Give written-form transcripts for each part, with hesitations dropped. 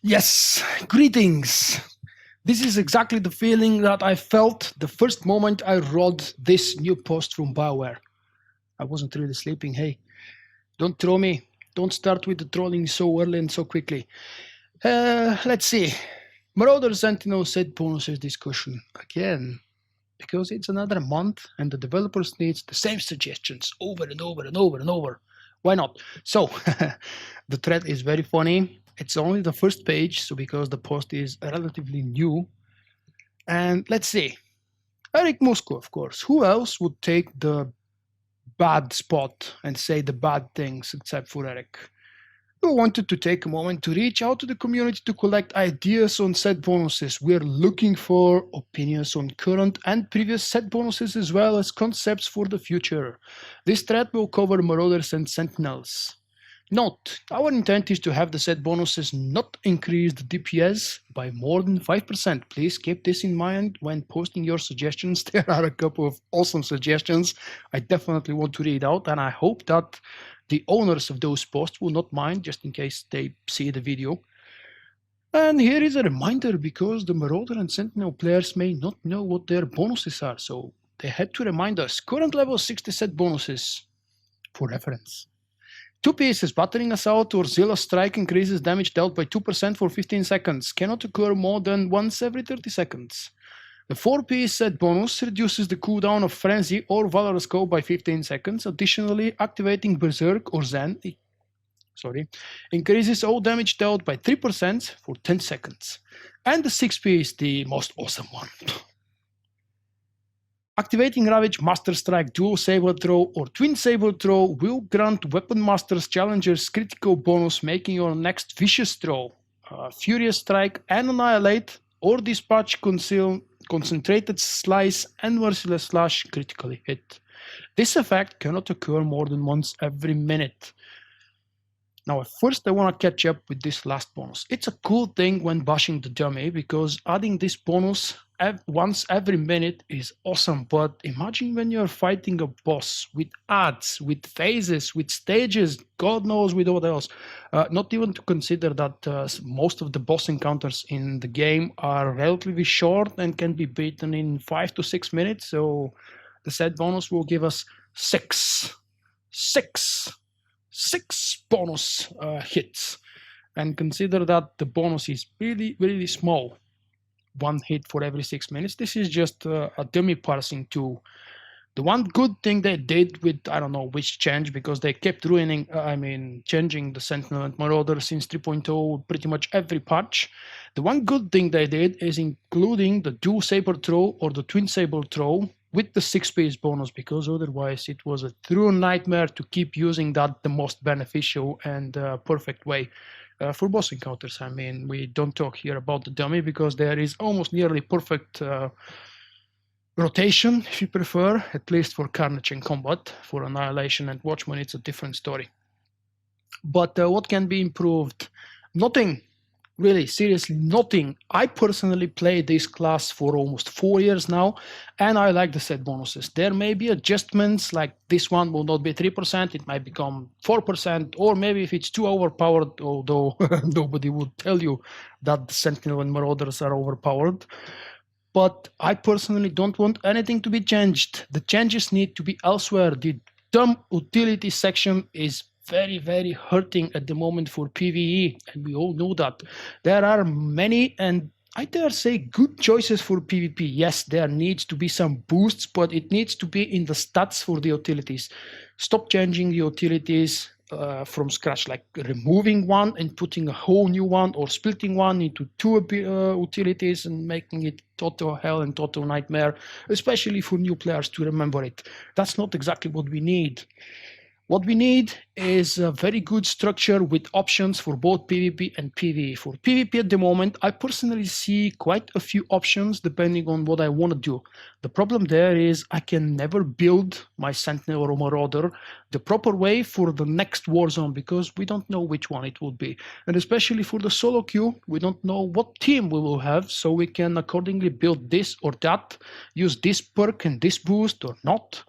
Yes, greetings. This is exactly the feeling that I felt the first moment I wrote this new post from BioWare. I wasn't really sleeping. Hey, don't throw me. Don't start with the trolling so early and so quickly. Let's see. Marauder Sentinel set bonuses discussion again. Because it's another month and the developers need the same suggestions over and over and over and over. Why not? So, the thread is very funny. It's only the first page, so because the post is relatively new. And let's see. Eric Musco, of course. Who else would take the bad spot and say the bad things except for Eric? We wanted to take a moment to reach out to the community to collect ideas on set bonuses. We're looking for opinions on current and previous set bonuses as well as concepts for the future. This thread will cover Marauders and Sentinels. Note, our intent is to have the set bonuses not increase the DPS by more than 5%. Please keep this in mind when posting your suggestions. There are a couple of awesome suggestions I definitely want to read out, and I hope that the owners of those posts will not mind, just in case they see the video. And here is a reminder, because the Marauder and Sentinel players may not know what their bonuses are, so they had to remind us. Current level 60 set bonuses, for reference. 2 pieces, Battering Assault or Zealous Strike increases damage dealt by 2% for 15 seconds. Cannot occur more than once every 30 seconds. The 4-piece set bonus reduces the cooldown of Frenzy or Valorous Call by 15 seconds. Additionally, activating Berserk or Zen increases all damage dealt by 3% for 10 seconds. And the 6-piece, the most awesome one. Activating Ravage, Master Strike, Dual Saber Throw or Twin Saber Throw will grant Weapon Masters Challengers critical bonus, making your next Vicious Throw, Furious Strike and Annihilate or Dispatch Concentrated Slice and Merciless Slash critically hit. This effect cannot occur more than once every minute. Now, first I want to catch up with this last bonus. It's a cool thing when bashing the dummy, because adding this bonus once every minute is awesome, but imagine when you're fighting a boss with ads, with phases, with stages, God knows with what else. Not even to consider that most of the boss encounters in the game are relatively short and can be beaten in 5 to 6 minutes, so the set bonus will give us six bonus hits, and consider that the bonus is really small, 1 hit for every 6 minutes. This is just a dummy parsing tool. The one good thing they did with, I don't know which change, because they kept changing the Sentinel and Marauder since 3.0 pretty much every patch. The one good thing they did is including the Dual Saber Throw or the Twin Saber Throw with the 6-piece bonus, because otherwise it was a true nightmare to keep using that the most beneficial and perfect way for boss encounters. I mean, we don't talk here about the dummy, because there is almost nearly perfect rotation, if you prefer, at least for Carnage and Combat. For Annihilation and Watchman, it's a different story. But what can be improved? Nothing. Really, seriously, nothing. I personally play this class for almost 4 years now, and I like the set bonuses. There may be adjustments, like this one will not be 3%, it might become 4%, or maybe if it's too overpowered, although nobody would tell you that the Sentinel and Marauders are overpowered. But I personally don't want anything to be changed. The changes need to be elsewhere. The dumb utility section is very hurting at the moment for PvE, and we all know that. There are many, and I dare say, good choices for PvP. Yes, there needs to be some boosts, but it needs to be in the stats for the utilities. Stop changing the utilities from scratch, like removing one and putting a whole new one, or splitting one into 2 utilities and making it total hell and total nightmare, especially for new players to remember it. That's not exactly what we need. What we need is a very good structure with options for both PvP and PvE. For PvP at the moment, I personally see quite a few options depending on what I want to do. The problem there is I can never build my Sentinel or Marauder the proper way for the next Warzone, because we don't know which one it will be. And especially for the solo queue, we don't know what team we will have, so we can accordingly build this or that, use this perk and this boost or not.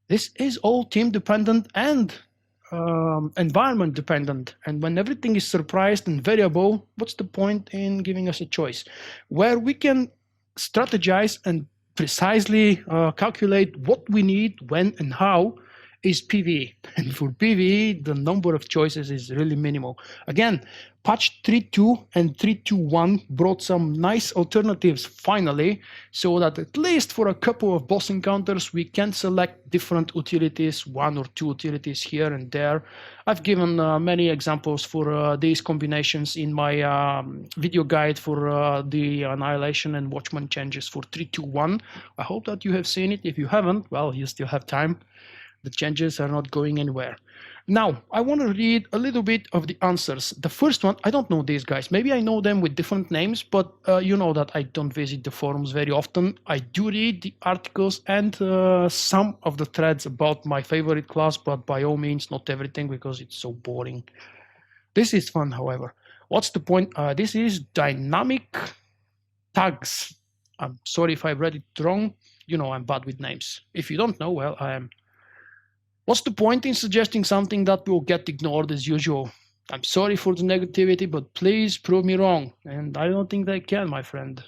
This is all team dependent, and environment dependent. And when everything is surprised and variable, what's the point in giving us a choice? Where we can strategize and precisely calculate what we need, when and how, is PvE. And for PvE, the number of choices is really minimal. Again, patch 3.2 and 3.2.1 brought some nice alternatives finally, so that at least for a couple of boss encounters, we can select different utilities, 1 or 2 utilities here and there. I've given many examples for these combinations in my video guide for the Annihilation and Watchman changes for 3.2.1. I hope that you have seen it. If you haven't, well, you still have time. The changes are not going anywhere. Now, I want to read a little bit of the answers. The first one, I don't know these guys. Maybe I know them with different names, but you know that I don't visit the forums very often. I do read the articles and some of the threads about my favorite class, but by all means, not everything, because it's so boring. This is fun, however. What's the point? This is dynamic tags. I'm sorry if I read it wrong. You know, I'm bad with names. If you don't know, well, I am. What's the point in suggesting something that will get ignored as usual? I'm sorry for the negativity, but please prove me wrong. And I don't think they can, my friend.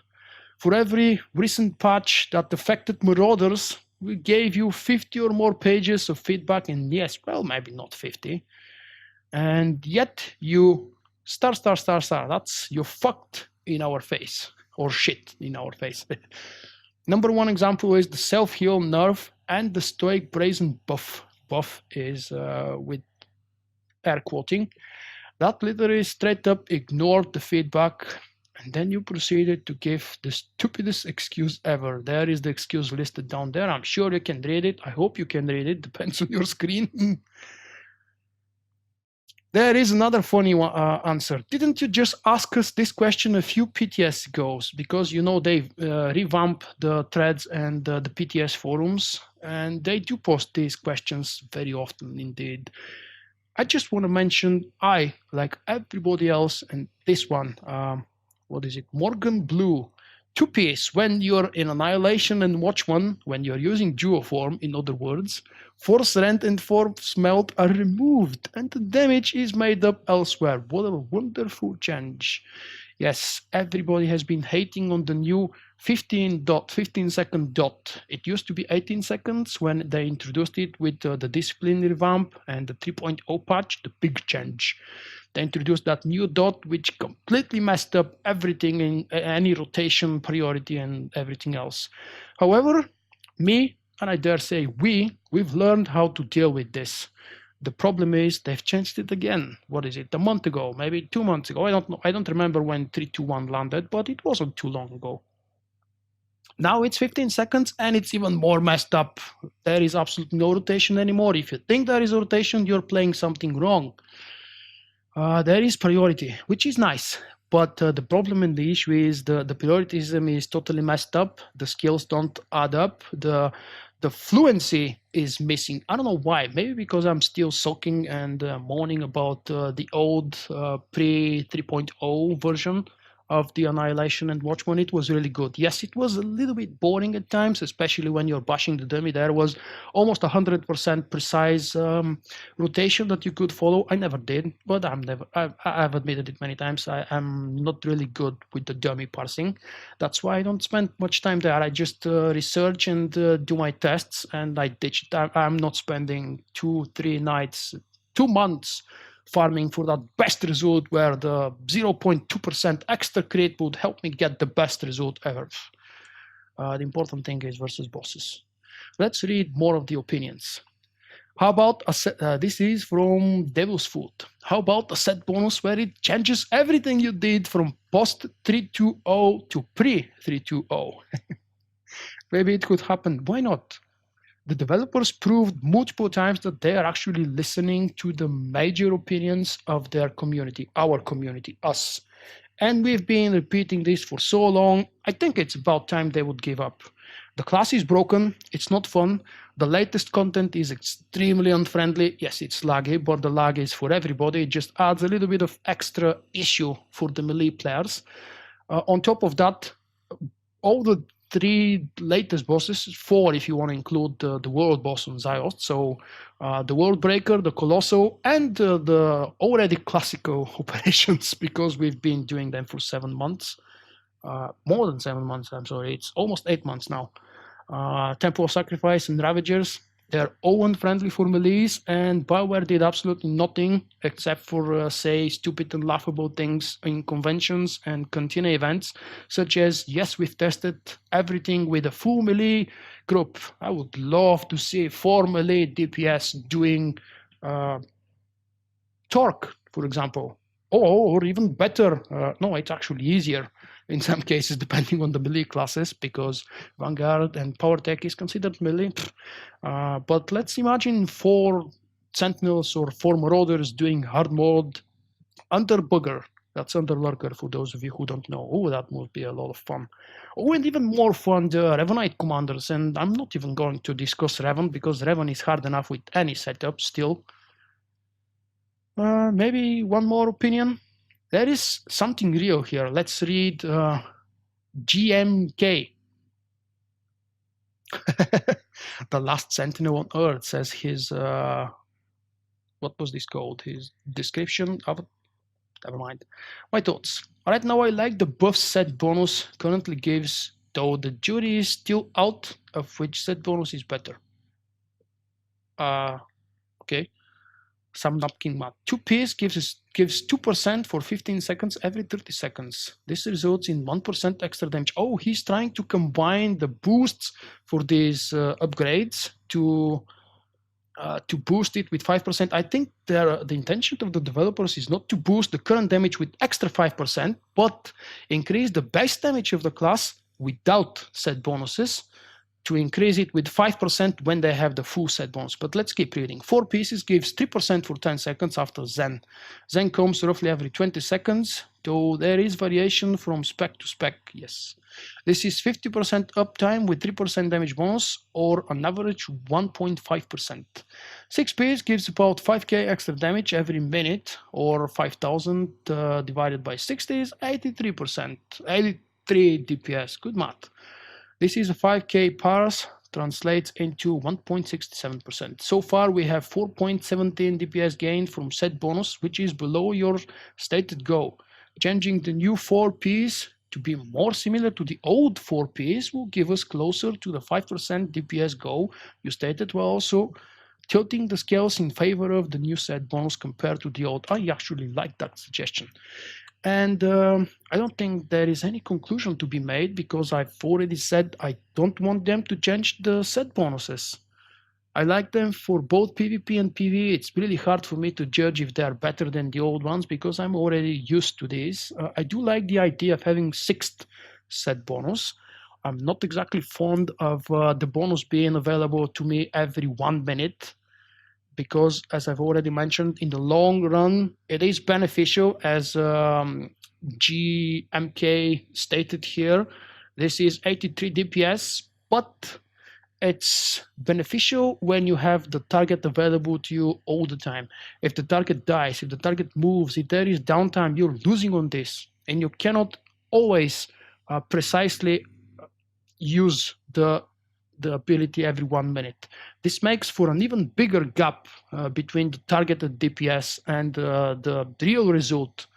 For every recent patch that affected Marauders, we gave you 50 or more pages of feedback, and yes, well, maybe not 50. And yet you star, that's you fucked in our face, or shit in our face. Number one example is the self-heal nerf and the stoic brazen buff. Buff is with air quoting. That literally straight up ignored the feedback, and then you proceeded to give the stupidest excuse ever. There is the excuse listed down there. I'm sure you can read it. I hope you can read it. Depends on your screen. There is another funny answer. Didn't you just ask us this question a few PTS ago? Because, you know, they revamp the threads and the PTS forums, and they do post these questions very often indeed. I just want to mention, I, like everybody else, and this one, what is it? Morgan Blue. 2-piece, when you're in Annihilation and Watchman, when you're using duo form, in other words, Force Rend and Force Melt are removed and the damage is made up elsewhere. What a wonderful change. Yes, everybody has been hating on the new 15 second dot. It used to be 18 seconds when they introduced it with the discipline revamp and the 3.0 patch, the big change. They introduced that new dot, which completely messed up everything in any rotation, priority, and everything else. However, me, and I dare say we've learned how to deal with this. The problem is they've changed it again. What is it? A month ago, maybe 2 months ago. I don't know. I don't remember when 3.2.1 landed, but it wasn't too long ago. Now it's 15 seconds and it's even more messed up. There is absolutely no rotation anymore. If you think there is a rotation, you're playing something wrong. There is priority, which is nice, but the problem and the issue is the prioritism is totally messed up. The skills don't add up. The fluency is missing. I don't know why. Maybe because I'm still soaking and moaning about the old pre 3.0 version of the Annihilation and Watchman. It was really good. Yes, it was a little bit boring at times, especially when you're bashing the dummy. There was almost 100% precise rotation that you could follow. I never did, but I've admitted it many times. I'm not really good with the dummy parsing. That's why I don't spend much time there. I just research and do my tests, and I ditch it. I'm not spending 2-3 nights, 2 months farming for that best result where the 0.2% extra crit would help me get the best result ever. The important thing is versus bosses. Let's read more of the opinions. How about a set, this is from Devil's Foot. How about a set bonus where it changes everything you did from post 3.2.0 to pre 3.2.0? Maybe it could happen. Why not? The developers proved multiple times that they are actually listening to the major opinions of their community, our community, us. And we've been repeating this for so long, I think it's about time they would give up. The class is broken, it's not fun, the latest content is extremely unfriendly. Yes, it's laggy, but the lag is for everybody. It just adds a little bit of extra issue for the melee players. On top of that, all the 3 latest bosses, 4 if you want to include the world boss on Ziost. So the World Breaker, the Colossal, and the already classical operations, because we've been doing them for 7 months. More than 7 months, I'm sorry. It's almost 8 months now. Temple of Sacrifice and Ravagers. They're all unfriendly for melees, and BioWare did absolutely nothing except for, say, stupid and laughable things in conventions and cantina events, such as, yes, we've tested everything with a full melee group. I would love to see 4 melee DPS doing torque, for example, or even better. No, it's actually easier in some cases, depending on the melee classes, because Vanguard and Power Tech is considered melee. But let's imagine 4 Sentinels or 4 Marauders doing hard mode under Bugger. That's under Lurker, for those of you who don't know. Oh, that would be a lot of fun. Oh, and even more fun, the Revanite commanders. And I'm not even going to discuss Revan, because Revan is hard enough with any setup still. Maybe one more opinion. There is something real here. Let's read GMK. The last Sentinel on Earth, says his, what was this called? His description of it? Never mind. My thoughts. Right now I like the buff set bonus currently gives, though the jury is still out of which set bonus is better. Okay. Some napkin math. 2Ps gives 2% for 15 seconds every 30 seconds. This results in 1% extra damage. Oh, he's trying to combine the boosts for these upgrades to boost it with 5%. I think the intention of the developers is not to boost the current damage with extra 5%, but increase the base damage of the class without set bonuses, to increase it with 5% when they have the full set bonus. But let's keep reading. 4 pieces gives 3% for 10 seconds after Zen. Zen comes roughly every 20 seconds, though there is variation from spec to spec, yes. This is 50% uptime with 3% damage bonus, or on average 1.5%. 6 Ps gives about 5k extra damage every minute, or 5,000 divided by 60 is 83%, 83 DPS, good math. This is a 5k pars, translates into 1.67%. So far we have 4.17 DPS gain from set bonus, which is below your stated goal. Changing the new 4 Ps to be more similar to the old 4 Ps will give us closer to the 5% DPS goal you stated, while also tilting the scales in favor of the new set bonus compared to the old. I actually like that suggestion. And I don't think there is any conclusion to be made, because I've already said I don't want them to change the set bonuses. I like them for both PvP and PvE. It's really hard for me to judge if they are better than the old ones, because I'm already used to this. I do like the idea of having 6th set bonus. I'm not exactly fond of the bonus being available to me every 1 minute, because, as I've already mentioned, in the long run, it is beneficial, as GMK stated here. This is 83 DPS, but it's beneficial when you have the target available to you all the time. If the target dies, if the target moves, if there is downtime, you're losing on this, and you cannot always precisely use the ability every 1 minute. This makes for an even bigger gap between the targeted DPS and the real result.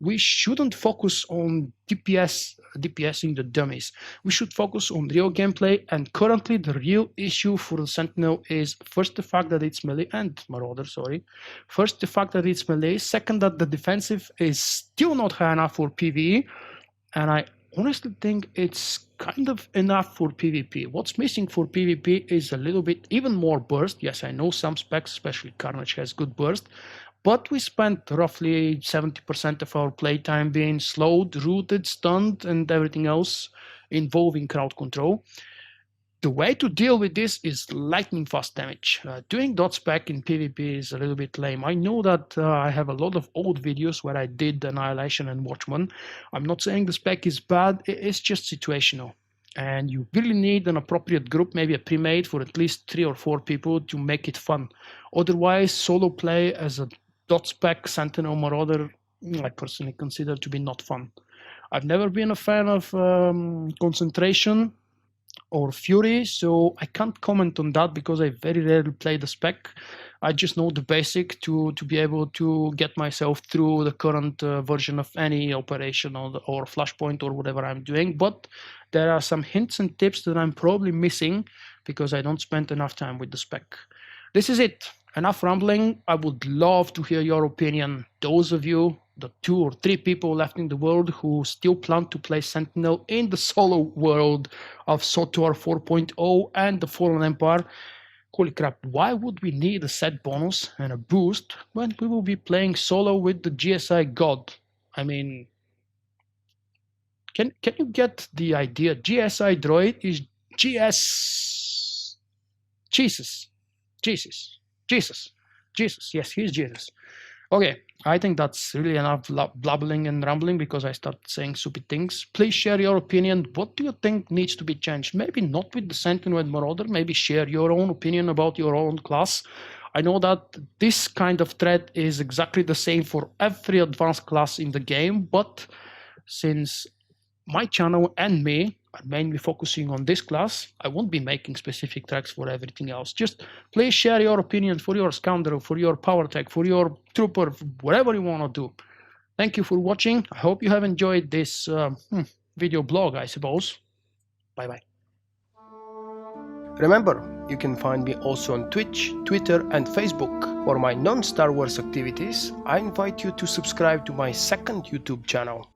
We shouldn't focus on DPSing the dummies. We should focus on real gameplay, and currently the real issue for the Sentinel is, first, the fact that it's melee, and Marauder, sorry. First, the fact that it's melee. Second, that the defensive is still not high enough for PvE, and I honestly think it's kind of enough for PvP. What's missing for PvP is a little bit even more burst. Yes, I know some specs, especially Carnage, has good burst, but we spent roughly 70% of our playtime being slowed, rooted, stunned, and everything else involving crowd control. The way to deal with this is lightning fast damage. Doing dot spec in PvP is a little bit lame. I know that I have a lot of old videos where I did Annihilation and Watchman. I'm not saying the spec is bad, it's just situational. And you really need an appropriate group, maybe a pre-made for at least 3 or 4 people to make it fun. Otherwise, solo play as a dot spec Sentinel Marauder, I personally consider to be not fun. I've never been a fan of concentration or Fury, so I can't comment on that because I very rarely play the spec. I just know the basic to be able to get myself through the current version of any operation or flashpoint or whatever I'm doing, but there are some hints and tips that I'm probably missing because I don't spend enough time with the spec. This is it. Enough rambling. I would love to hear your opinion. Those of you, the 2 or 3 people left in the world who still plan to play Sentinel in the solo world of SWTOR 4.0 and the Fallen Empire. Holy crap, why would we need a set bonus and a boost when we will be playing solo with the GSI god? I mean, can you get the idea? GSI droid is GS... Jesus. Yes, he's Jesus. Okay, I think that's really enough blabbling and rambling because I start saying stupid things. Please share your opinion. What do you think needs to be changed? Maybe not with the Sentinel Marauder, maybe share your own opinion about your own class. I know that this kind of thread is exactly the same for every advanced class in the game, but since my channel and me are mainly focusing on this class, I won't be making specific tracks for everything else. Just please share your opinion for your scoundrel, for your power tech, for your trooper, whatever you want to do. Thank you for watching. I hope you have enjoyed this video blog, I suppose. Bye bye. Remember, you can find me also on Twitch, Twitter and Facebook. For my non-Star Wars activities, I invite you to subscribe to my second YouTube channel.